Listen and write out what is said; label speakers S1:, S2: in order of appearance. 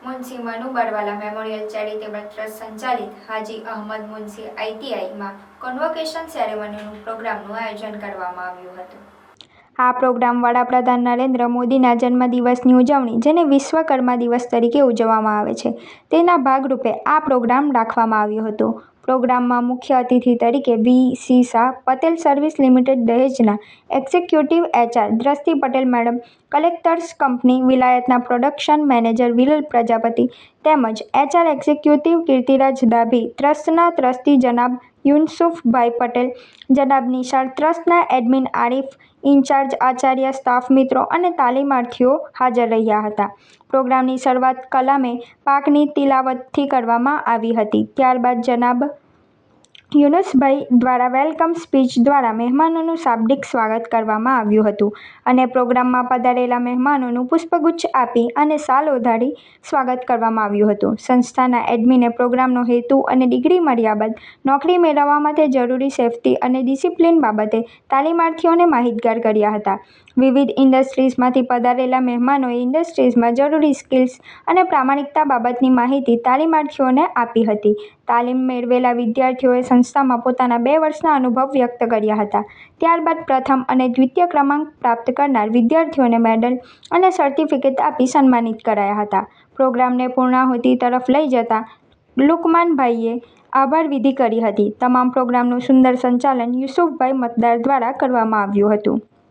S1: Munshi Manu Barwala memorial charitable trust સંચાલિત હાજી અહમદ મુનશી આઈટીઆઈમાં convocation સેરેમનીનું પ્રોગ્રામનું આયોજન કરવામાં આવ્યું હતું.
S2: આ પ્રોગ્રામ વડાપ્રધાન નરેન્દ્ર મોદીના જન્મદિવસની ઉજવણી, જેને વિશ્વકર્મા દિવસ તરીકે ઉજવવામાં આવે છે, તેના ભાગરૂપે આ પ્રોગ્રામ રાખવામાં આવ્યો હતો. પ્રોગ્રામમાં મુખ્ય અતિથિ તરીકે V C. Shah, Patel service limited દહેજના executive HR Drashti Patel madam, collectors company વિલાયતના પ્રોડક્શન મેનેજર વિરલ પ્રજાપતિ તેમજ એચઆર એક્ઝિક્યુટિવ કીર્તિરાજ ડાભી, ટ્રસ્ટના ટ્રસ્ટી જનાબ યુસુફભાઈ પટેલ, જનાબ નિશાળ, ટ્રસ્ટના admin Arif, in charge Acharya, staff મિત્રો અને તાલીમાર્થીઓ હાજર રહ્યા હતા. પ્રોગ્રામની શરૂઆત કલામે પાકની તિલાવતથી કરવામાં આવી હતી. ત્યારબાદ જનાબ યુનુસભાઈ દ્વારા વેલકમ સ્પીચ દ્વારા મહેમાનોનું શાબ્દિક સ્વાગત કરવામાં આવ્યું હતું અને પ્રોગ્રામમાં પધારેલા મહેમાનોનું પુષ્પગુચ્છ આપી અને શાલ ઓઢાડી સ્વાગત કરવામાં આવ્યું હતું. સંસ્થાના એડમિને પ્રોગ્રામનો હેતુ અને ડિગ્રી મળ્યા બાદ નોકરી મેળવવા માટે જરૂરી સેફ્ટી અને ડિસિપ્લિન બાબતે તાલીમાર્થીઓને માહિતગાર કર્યા હતા. વિવિધ ઇન્ડસ્ટ્રીઝમાંથી પધારેલા મહેમાનોએ ઇન્ડસ્ટ્રીઝમાં જરૂરી સ્કિલ્સ અને પ્રામાણિકતા બાબતની માહિતી તાલીમાર્થીઓને આપી હતી. તાલીમ મેળવેલા વિદ્યાર્થીઓએ સંસ્થામાં પોતાના 2 વર્ષના અનુભવ વ્યક્ત કર્યા હતા. ત્યારબાદ પ્રથમ અને દ્વિતીય ક્રમાંક પ્રાપ્ત કરનાર વિદ્યાર્થીઓને મેડલ અને સર્ટિફિકેટ આપી સન્માનિત કરાયા હતા. પ્રોગ્રામને પૂર્ણાહુતિ તરફ લઈ જતા લુકમાનભાઈએ આભાર વિધિ કરી હતી. તમામ પ્રોગ્રામનું સુંદર સંચાલન યુસુફભાઈ મતદાર દ્વારા કરવામાં આવ્યું હતું.